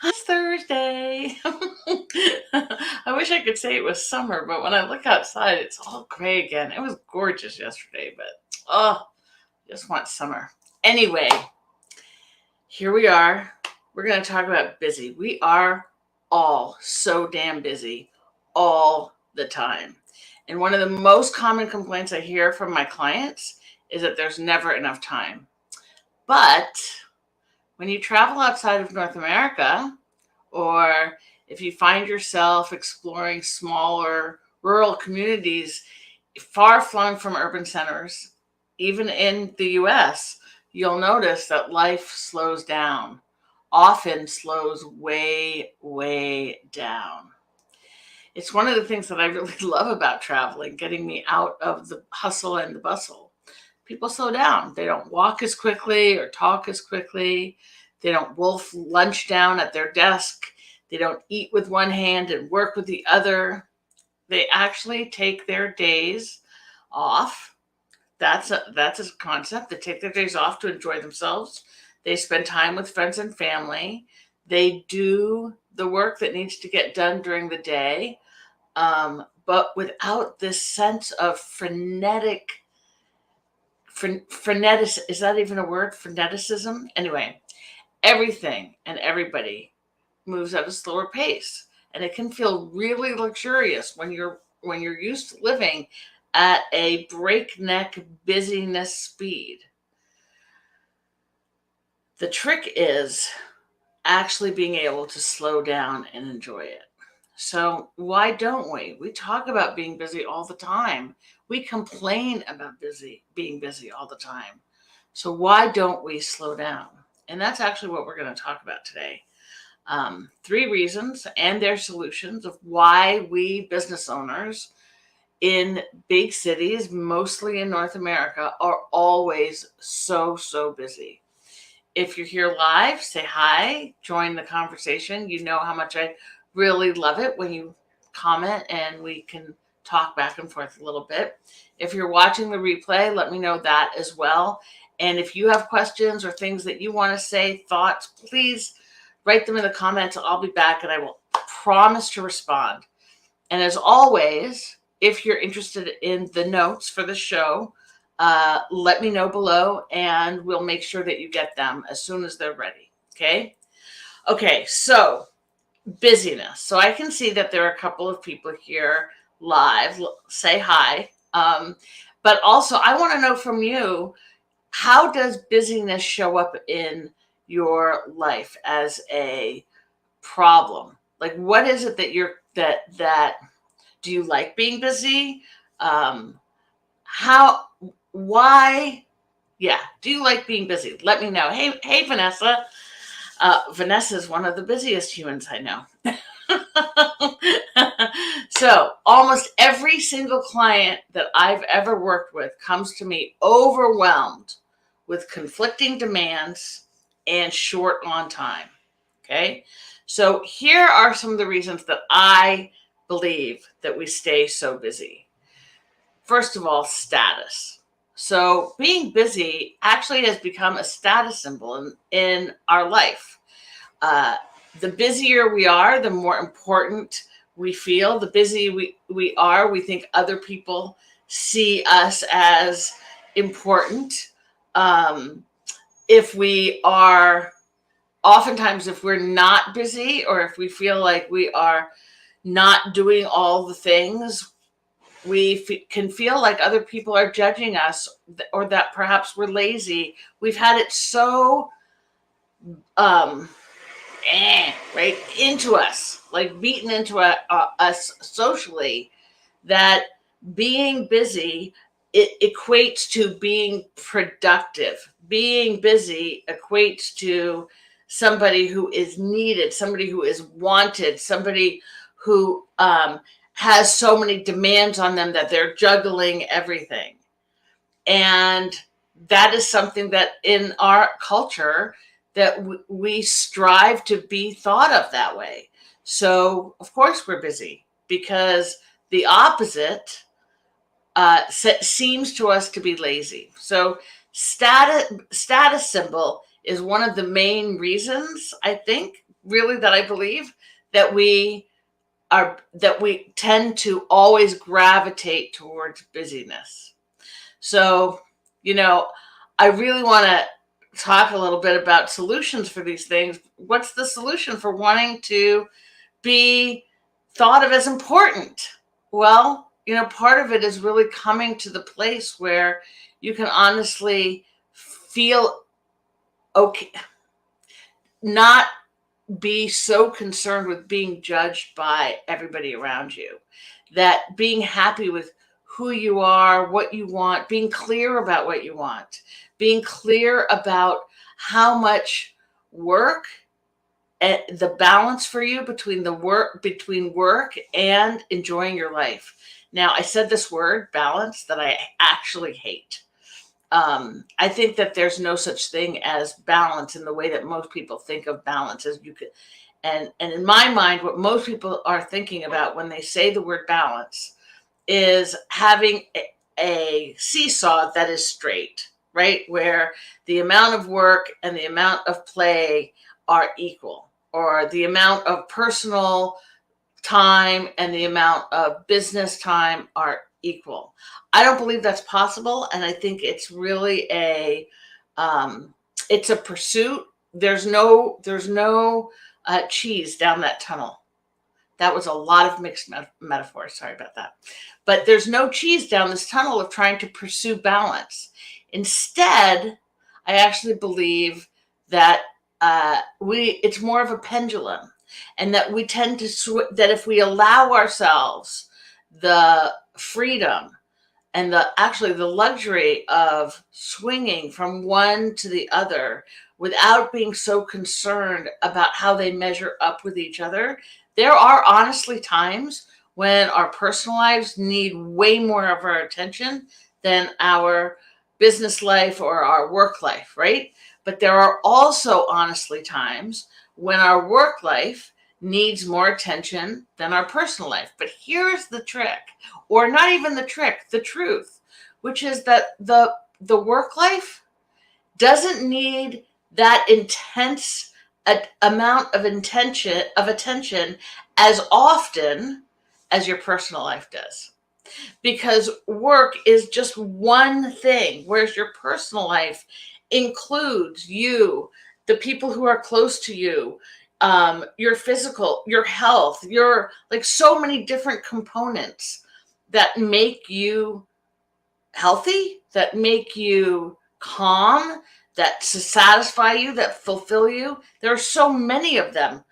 Thursday. I wish I could say it was summer, but when I look outside, it's all gray again. It was gorgeous yesterday, but oh, just want summer. Anyway, here we are. We're going to talk about busy. We are all so damn busy all the time. And one of the most common complaints I hear from my clients is that there's never enough time. But when you travel outside of North America, or if you find yourself exploring smaller rural communities far flung from urban centers, even in the US, you'll notice that life slows down, often slows way, way down. It's one of the things that I really love about traveling, getting me out of the hustle and the bustle. People slow down. They don't walk as quickly or talk as quickly. They don't wolf lunch down at their desk. They don't eat with one hand and work with the other. They actually take their days off. That's a concept. They take their days off to enjoy themselves. They spend time with friends and family. They do the work that needs to get done during the day, but without this sense of frenetic, is that even a word? Freneticism? Anyway, everything and everybody moves at a slower pace, and it can feel really luxurious when you're used to living at a breakneck busyness speed. The trick is actually being able to slow down and enjoy it. So why don't we? We talk about being busy all the time. We complain about being busy all the time. So why don't we slow down? And that's actually what we're going to talk about today. 3 reasons and their solutions of why we business owners in big cities, mostly in North America, are always so, so busy. If you're here live, say hi, join the conversation. You know how much I really love it when you comment and we can talk back and forth a little bit. If you're watching the replay, let me know that as well. And if you have questions or things that you want to say, thoughts, please write them in the comments. I'll be back and I will promise to respond. And as always, if you're interested in the notes for the show, let me know below and we'll make sure that you get them as soon as they're ready. Okay? Okay, so busyness. So I can see that there are a couple of people here live. Say hi. But also, I want to know from you, how does busyness show up in your life as a problem? Like, what is it that do you like being busy? How, why? Yeah. Do you like being busy? Let me know. Hey, Vanessa. Vanessa is one of the busiest humans I know. So almost every single client that I've ever worked with comes to me overwhelmed with conflicting demands and short on time. Okay. So here are some of the reasons that I believe that we stay so busy. First of all, status. So being busy actually has become a status symbol in our life. The busier we are, the more important we feel. The busier we are, we think other people see us as important. If we are, oftentimes, if we're not busy or if we feel like we are not doing all the things, we can feel like other people are judging us or that perhaps we're lazy. We've had it so right into us, like beaten into us socially, that being busy, it equates to being productive. Being busy equates to somebody who is needed, somebody who is wanted, somebody who has so many demands on them that they're juggling everything. And that is something that in our culture that we strive to be thought of that way. So of course we're busy, because the opposite seems to us to be lazy. So status symbol is one of the main reasons, I think, really that I believe that we tend to always gravitate towards busyness. So, you know, I really want to talk a little bit about solutions for these things. What's the solution for wanting to be thought of as important? Well, part of it is really coming to the place where you can honestly feel okay, not be so concerned with being judged by everybody around you, that being happy with who you are, what you want, being clear about what you want, being clear about how much work and the balance for you between work and enjoying your life. Now, I said this word balance that I actually hate. I think that there's no such thing as balance in the way that most people think of balance. As you could, and in my mind, what most people are thinking about when they say the word balance is having a seesaw that is straight, right? Where the amount of work and the amount of play are equal, or the amount of personal time and the amount of business time are equal. I don't believe that's possible, and I think it's really it's a pursuit. There's no cheese down that tunnel. That was a lot of mixed metaphors. Sorry about that. But there's no cheese down this tunnel of trying to pursue balance. Instead, I actually believe that it's more of a pendulum, and that we tend to that if we allow ourselves the freedom and the luxury of swinging from one to the other without being so concerned about how they measure up with each other. There are honestly times when our personal lives need way more of our attention than our business life or our work life, right? But there are also honestly times when our work life needs more attention than our personal life. But here's the trick, or not even the trick, the truth, which is that the work life doesn't need that intense amount of attention as often as your personal life does, because work is just one thing, whereas your personal life includes you, the people who are close to you, your physical, your health, your like so many different components that make you healthy, that make you calm, that satisfy you, that fulfill you. There are so many of them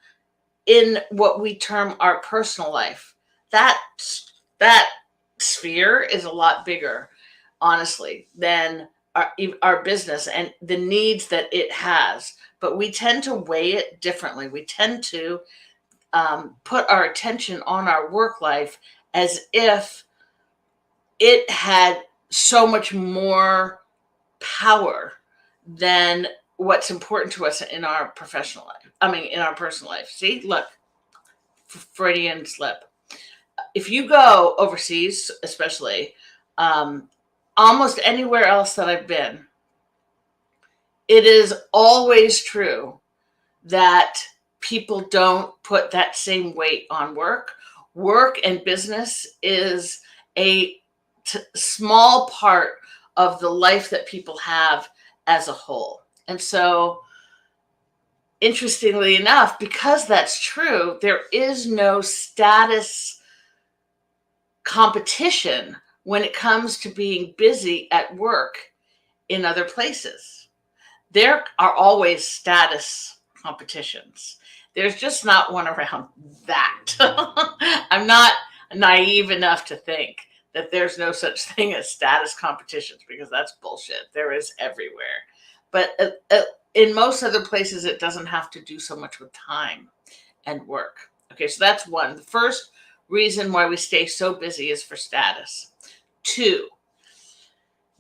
in what we term our personal life. That sphere is a lot bigger, honestly, than our business and the needs that it has. But we tend to weigh it differently. We tend to put our attention on our work life as if it had so much more power than what's important to us in our professional life. I mean, in our personal life. See, look, Freudian slip. If you go overseas, especially, almost anywhere else that I've been, it is always true that people don't put that same weight on work. Work and business is a small part of the life that people have as a whole. And so, interestingly enough, because that's true, there is no status competition when it comes to being busy at work in other places. There are always status competitions. There's just not one around that. I'm not naive enough to think that there's no such thing as status competitions, because that's bullshit. There is everywhere. But in most other places, it doesn't have to do so much with time and work. Okay, so that's one. The first reason why we stay so busy is for status. Two,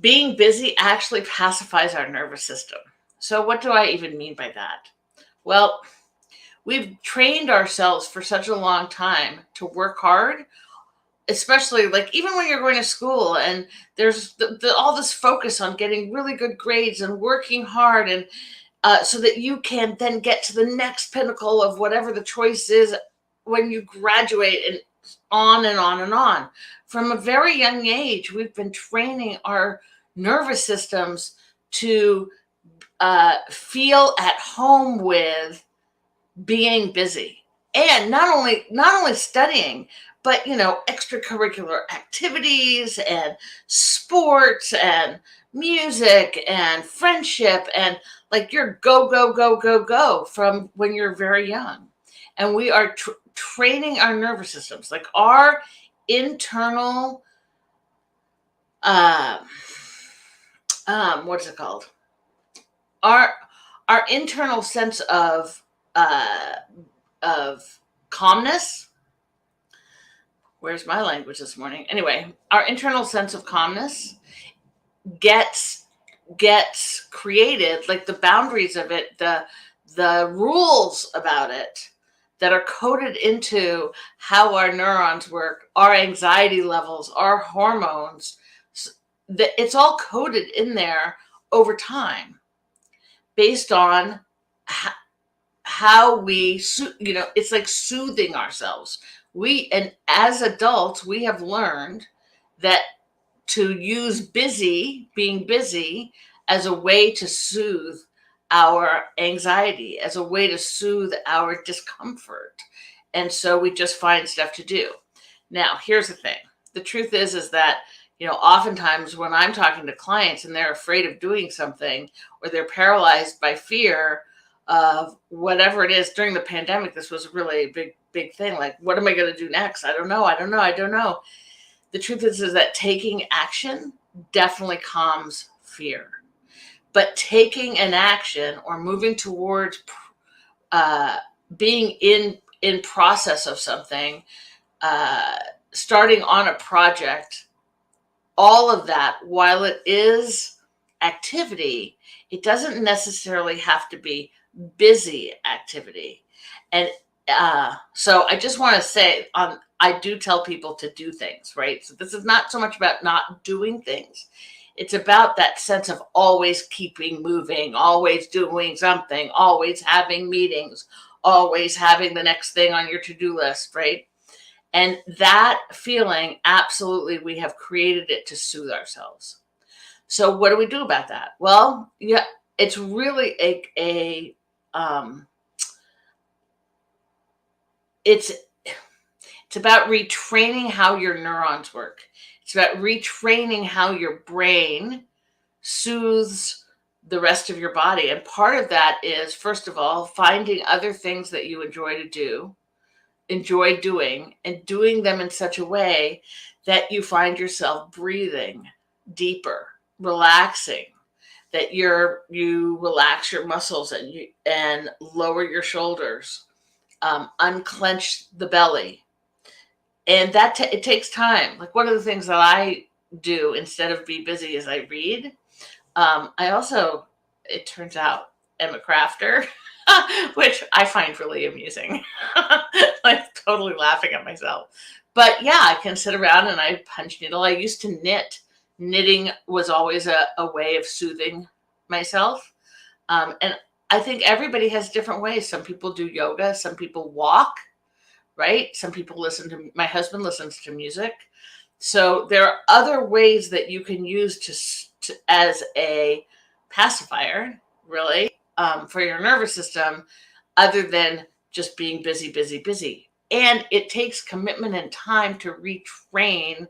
being busy actually pacifies our nervous system. So what do I even mean by that? Well, we've trained ourselves for such a long time to work hard, especially like even when you're going to school and there's all this focus on getting really good grades and working hard, and so that you can then get to the next pinnacle of whatever the choice is when you graduate, and on and on and on. From a very young age, we've been training our nervous systems to feel at home with being busy, and not only studying, but extracurricular activities and sports and music and friendship, and like you're go go go go go from when you're very young. And we are training our nervous systems, like our internal uh, what's it called, our our internal sense uh, of calmness. Where's my language this morning? Anyway, our internal sense of calmness gets created, like the boundaries of it, the rules about it that are coded into how our neurons work, our anxiety levels, our hormones. That it's all coded in there over time, based on how we, it's like soothing ourselves. And as adults, we have learned that to use being busy, as a way to soothe our anxiety, as a way to soothe our discomfort. And so we just find stuff to do. Now, here's the thing. The truth is that, oftentimes when I'm talking to clients and they're afraid of doing something, or they're paralyzed by fear of whatever it is. During the pandemic, this was really a big thing. Like, what am I going to do next? I don't know. The truth is that taking action definitely calms fear. But taking an action, or moving towards being in process of something, starting on a project, all of that, while it is activity, it doesn't necessarily have to be busy activity. And so I just want to say, I do tell people to do things, right? So this is not so much about not doing things. It's about that sense of always keeping moving, always doing something, always having meetings, always having the next thing on your to-do list, right? And that feeling, absolutely, we have created it to soothe ourselves. So what do we do about that? Well, yeah, it's really it's about retraining how your neurons work. It's about retraining how your brain soothes the rest of your body. And part of that is, first of all, finding other things that you enjoy doing, and doing them in such a way that you find yourself breathing deeper, relaxing, that you relax your muscles, and lower your shoulders, unclench the belly. And it takes time. Like, one of the things that I do instead of be busy is I read. I also, it turns out, am a crafter, which I find really amusing. Like, totally laughing at myself. But yeah, I can sit around and I punch needle. I used to knit. Knitting was always a way of soothing myself. And I think everybody has different ways. Some people do yoga, some people walk, right? Some people my husband listens to music. So there are other ways that you can use as a pacifier, really, for your nervous system, other than just being busy, busy, busy. And it takes commitment and time to retrain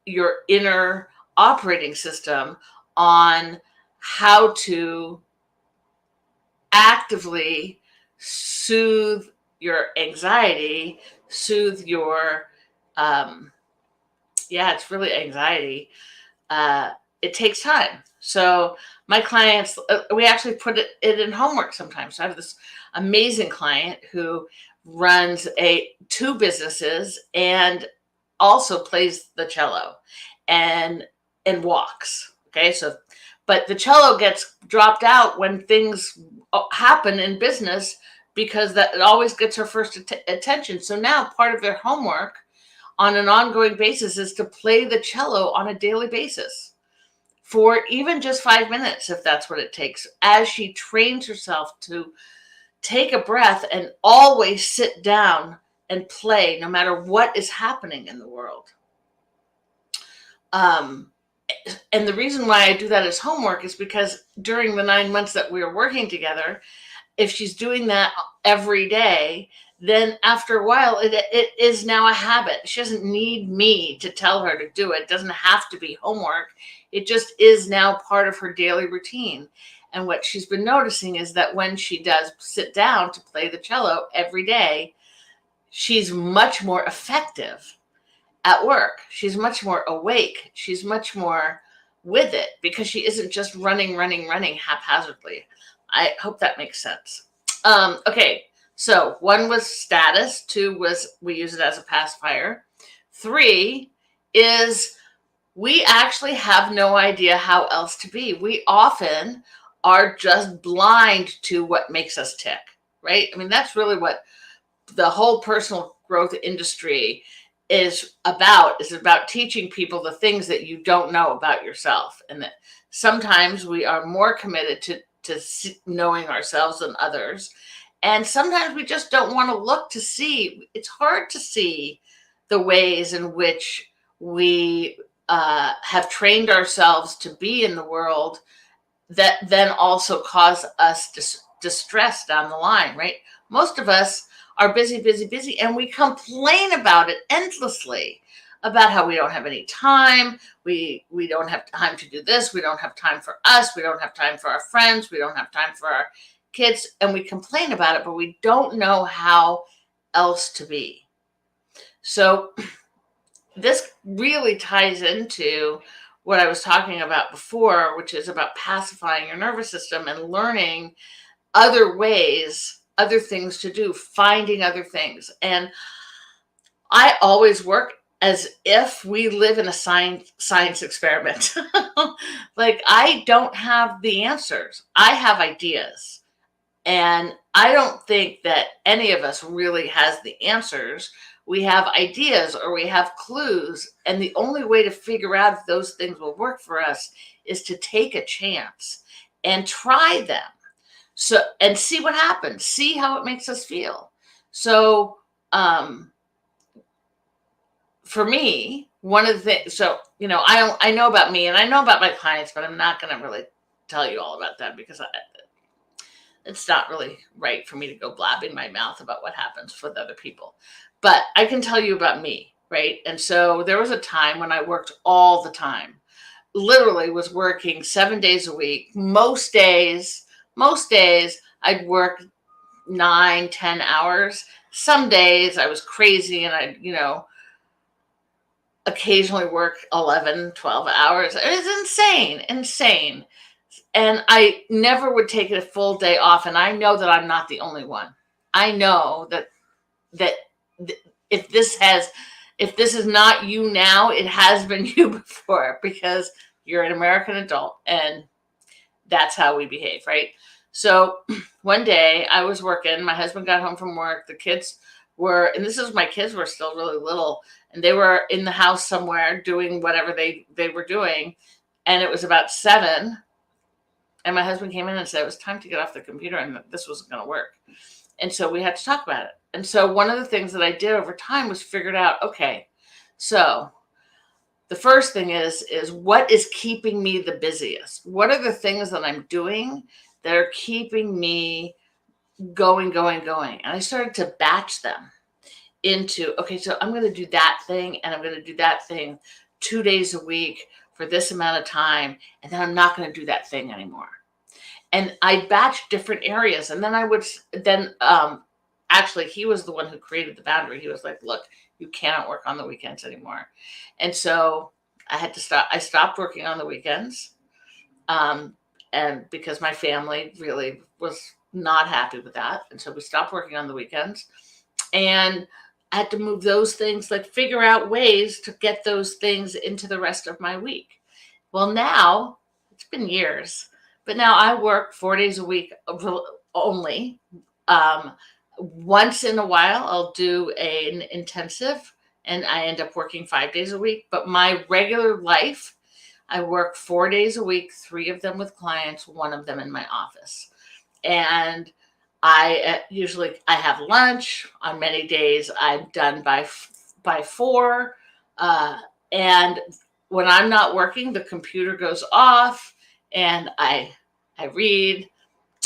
your inner operating system on how to actively soothe your anxiety, soothe your, it's really anxiety. It takes time. So my clients, we actually put it in homework sometimes. So I have this amazing client who runs two businesses and also plays the cello and walks. Okay, so but the cello gets dropped out when things happen in business, because that it always gets her first attention. So now part of their homework on an ongoing basis is to play the cello on a daily basis for even just 5 minutes, if that's what it takes, as she trains herself to take a breath and always sit down and play no matter what is happening in the world. And the reason why I do that as homework is because during the 9 months that we were working together, if she's doing that every day, then after a while, it is now a habit. She doesn't need me to tell her to do it. It doesn't have to be homework. It just is now part of her daily routine. And what she's been noticing is that when she does sit down to play the cello every day, she's much more effective at work. She's much more awake. She's much more with it because she isn't just running haphazardly. I hope that makes sense. Okay, so 1 was status, 2 was we use it as a pacifier. 3 is we actually have no idea how else to be. We often are just blind to what makes us tick, right? I mean, that's really what the whole personal growth industry is about teaching people the things that you don't know about yourself. And that sometimes we are more committed to knowing ourselves than others. And sometimes we just don't want to look to see. It's hard to see the ways in which we have trained ourselves to be in the world that then also cause us distress down the line, right? Most of us are busy, and we complain about it endlessly, about how we don't have any time. We don't have time to do this. We don't have time for us. We don't have time for our friends. We don't have time for our kids. And we complain about it, but we don't know how else to be. So this really ties into what I was talking about before, which is about pacifying your nervous system and learning other ways, other things to do, finding other things. And I always work as if we live in a science experiment. Like, I don't have the answers. I have ideas. And I don't think that any of us really has the answers. We have ideas or we have clues. And the only way to figure out if those things will work for us is to take a chance and try them. So, and see what happens, see how it makes us feel. So, for me, one of the things, so, I know about me and I know about my clients, but I'm not going to really tell you all about that because it's not really right for me to go blabbing my mouth about what happens with other people. But I can tell you about me, right? And so there was a time when I worked all the time, literally was working 7 days a week. Most days I'd work 9-10 hours. Some days I was crazy and I'd, occasionally work 11-12 hours. It was insane. And I never would take a full day off. And I know that I'm not the only one. I know that if this is not you now, it has been you before, because you're an American adult and that's how we behave, right? So one day I was working, my husband got home from work, the kids were, and my kids were still really little, and they were in the house somewhere doing whatever they were doing. And it was about 7. And my husband came in and said it was time to get off the computer and that this wasn't going to work. And so we had to talk about it. And so one of the things that I did over time was figured out, okay, so the first thing is what is keeping me the busiest? What are the things that I'm doing that are keeping me going? And I started to batch them into, okay, so I'm going to do that thing and I'm going to do that thing 2 days a week for this amount of time. And then I'm not going to do that thing anymore. And I batched different areas. And then actually, he was the one who created the boundary. He was like, look, you cannot work on the weekends anymore. And so I had to stop. I stopped working on the weekends. And because my family really was not happy with that. And so we stopped working on the weekends. And I had to move those things, like figure out ways to get those things into the rest of my week. Well, now it's been years, but now I work 4 days a week only. Once in a while, I'll do an intensive and I end up working 5 days a week. But my regular life, I work 4 days a week, 3 of them with clients, 1 of them in my office. And I usually I have lunch. On many days I'm done by 4. Uh, and when I'm not working, the computer goes off and I read.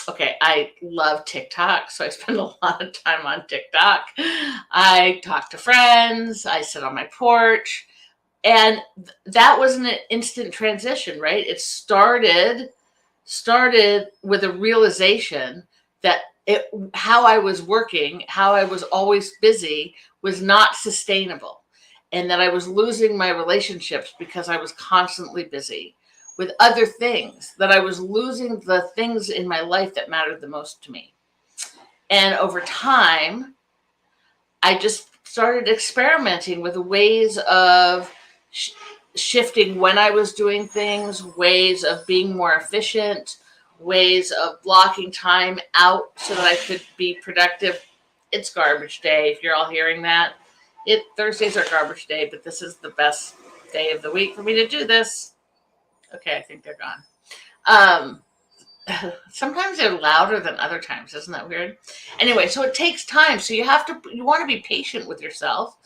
Okay, I love TikTok, so I spend a lot of time on TikTok. I talk to friends, I sit on my porch, and that was an instant transition, right? It started with a realization that how I was working, how I was always busy was not sustainable, and that I was losing my relationships because I was constantly busy with other things, that I was losing the things in my life that mattered the most to me. And over time, I just started experimenting with ways of shifting when I was doing things, ways of being more efficient, ways of blocking time out so that I could be productive. It's garbage day, if you're all hearing that. Thursdays are garbage day, but this is the best day of the week for me to do this. Okay, I think they're gone. Sometimes they're louder than other times. Isn't that weird? Anyway, so it takes time. So you want to be patient with yourself.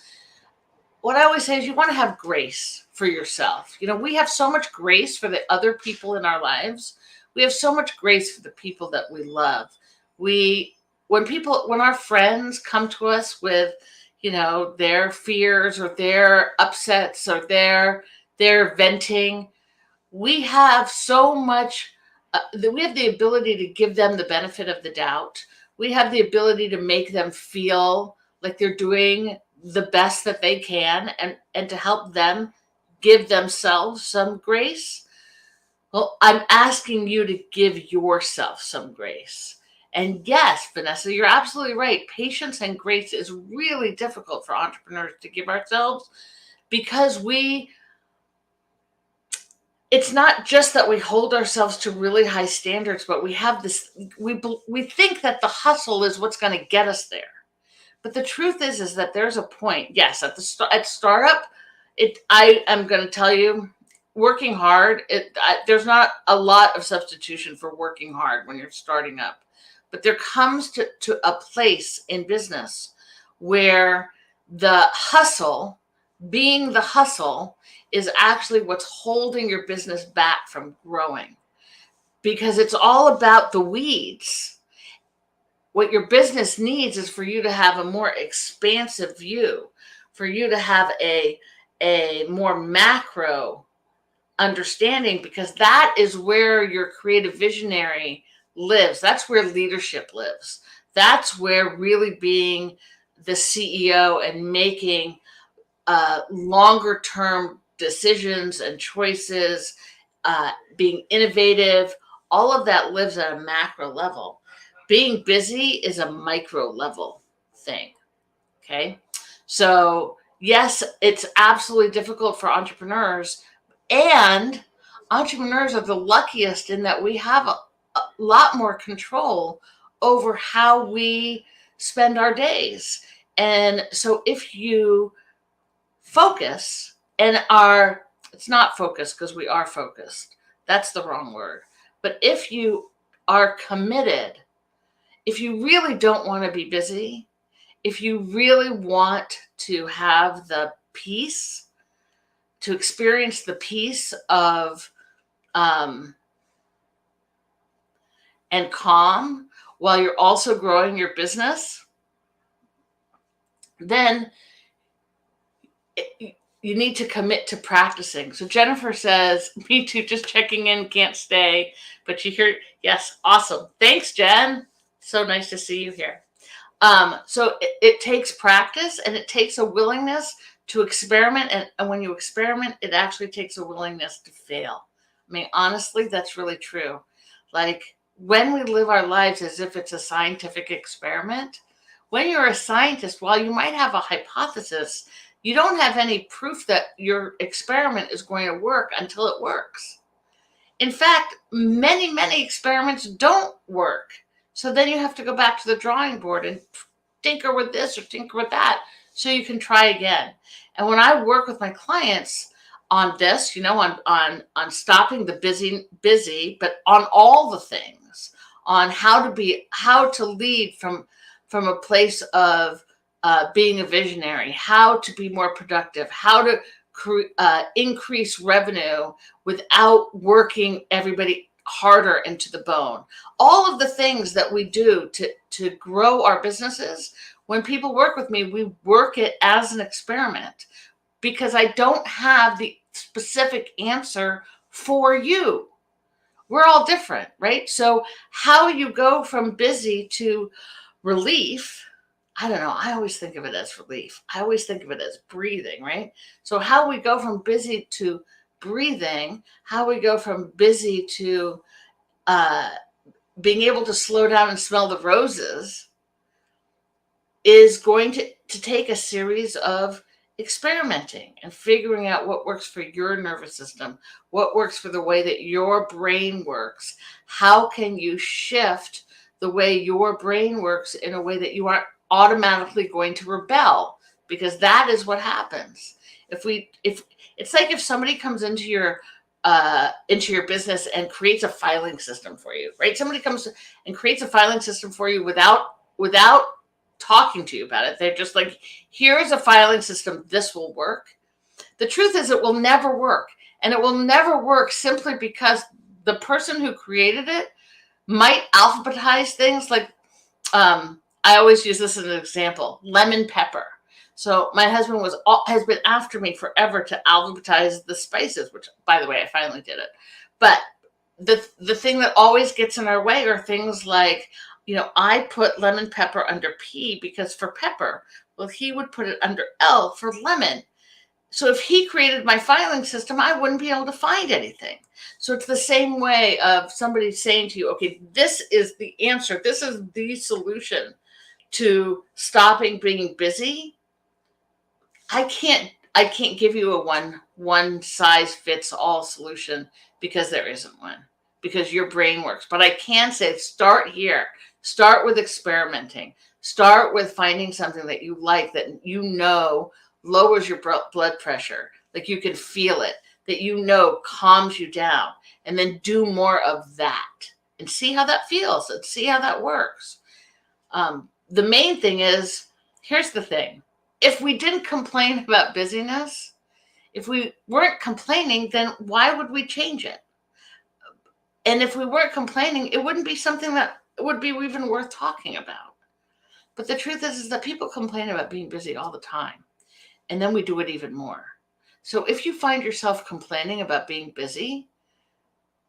What I always say is you want to have grace for yourself. We have so much grace for the other people in our lives. We have so much grace for the people that we love. When our friends come to us with, their fears or their upsets or their venting, we have so much that we have the ability to give them the benefit of the doubt. We have the ability to make them feel like they're doing the best that they can, and to help them give themselves some grace. Well, I'm asking you to give yourself some grace. And yes, Vanessa, you're absolutely right. Patience and grace is really difficult for entrepreneurs to give ourselves, because it's not just that we hold ourselves to really high standards, but we have this, we think that the hustle is what's going to get us there. But the truth is that there's a point. Yes, at startup, I am going to tell you, working hard, there's not a lot of substitution for working hard when you're starting up. But there comes to a place in business where the hustle, being the hustle, is actually what's holding your business back from growing, because it's all about the weeds. What your business needs is for you to have a more expansive view, for you to have a more macro understanding, because that is where your creative visionary lives. That's where leadership lives. That's where really being the CEO and making longer term decisions and choices, being innovative, all of that lives at a macro level. Being busy is a micro level thing. Okay. So yes, it's absolutely difficult for entrepreneurs, and entrepreneurs are the luckiest in that we have a lot more control over how we spend our days. And so if you focus it's not focus, because we are focused. That's the wrong word. But if you are committed, if you really don't want to be busy, if you really want to have the peace, to experience the peace of and calm while you're also growing your business, then you need to commit to practicing. So Jennifer says, me too, just checking in, can't stay. But you hear, yes, awesome. Thanks, Jen. So nice to see you here. So it takes practice, and it takes a willingness to experiment. And when you experiment, it actually takes a willingness to fail. I mean, honestly, that's really true. Like, when we live our lives as if it's a scientific experiment, when you're a scientist, while you might have a hypothesis, you don't have any proof that your experiment is going to work until it works. In fact, many, many experiments don't work. So then you have to go back to the drawing board and tinker with this or tinker with that so you can try again. And when I work with my clients, this, on stopping the busy, but on all the things, on how to lead from a place of being a visionary, how to be more productive, how to increase revenue without working everybody harder into the bone. All of the things that we do to grow our businesses, when people work with me, we work it as an experiment, because I don't have the specific answer for you. We're all different, right? So how you go from busy to relief, I don't know. I always think of it as relief. I always think of it as breathing, right? So how we go from busy to breathing, how we go from busy to uh, being able to slow down and smell the roses, is going to take a series of experimenting and figuring out what works for your nervous system, what works for the way that your brain works. How can you shift the way your brain works in a way that you aren't automatically going to rebel? Because that is what happens. If it's like if somebody comes into your business and creates a filing system for you, right? Somebody comes and creates a filing system for you without talking to you about it. They're just like, here's a filing system, this will work. The truth is, it will never work. And it will never work simply because the person who created it might alphabetize things like, I always use this as an example, lemon pepper. So my husband has been after me forever to alphabetize the spices, which, by the way, I finally did it. But the thing that always gets in our way are things like, I put lemon pepper under P because for pepper. Well, he would put it under L for lemon. So if he created my filing system, I wouldn't be able to find anything. So it's the same way of somebody saying to you, okay, this is the answer. This is the solution to stopping being busy. I can't give you a one size fits all solution, because there isn't one, because your brain works. But I can say, start here. Start with experimenting. Start with finding something that you like, that lowers your blood pressure, like you can feel it, that calms you down, and then do more of that and see how that feels and see how that works. The main thing is, here's the thing. If we didn't complain about busyness, if we weren't complaining, then why would we change it? And if we weren't complaining, it wouldn't be something that would be even worth talking about. But the truth is that people complain about being busy all the time, and then we do it even more. So if you find yourself complaining about being busy,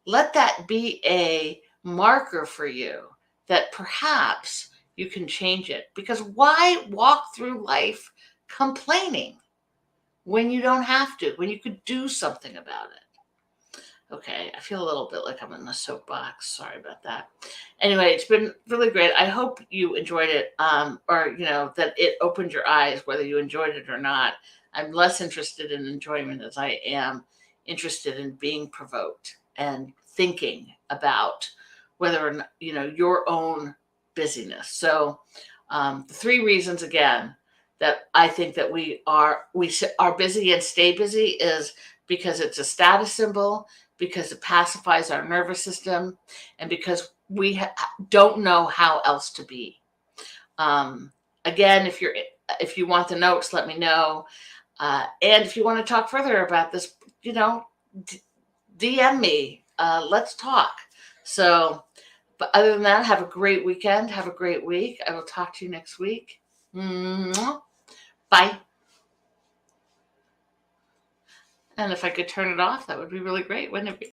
let that be a marker for you that perhaps you can change it. Because why walk through life complaining when you don't have to, when you could do something about it? Okay, I feel a little bit like I'm in the soapbox. Sorry about that. Anyway, it's been really great. I hope you enjoyed it, or that it opened your eyes, whether you enjoyed it or not. I'm less interested in enjoyment as I am interested in being provoked and thinking about whether or not, your own busyness. So the three reasons, again, that I think that we are busy and stay busy is because it's a status symbol, because it pacifies our nervous system, and because we don't know how else to be. Again, if you want the notes, let me know. And if you want to talk further about this, DM me. Let's talk. So, but other than that, have a great weekend. Have a great week. I will talk to you next week. Mwah. Bye. And if I could turn it off, that would be really great, wouldn't it be?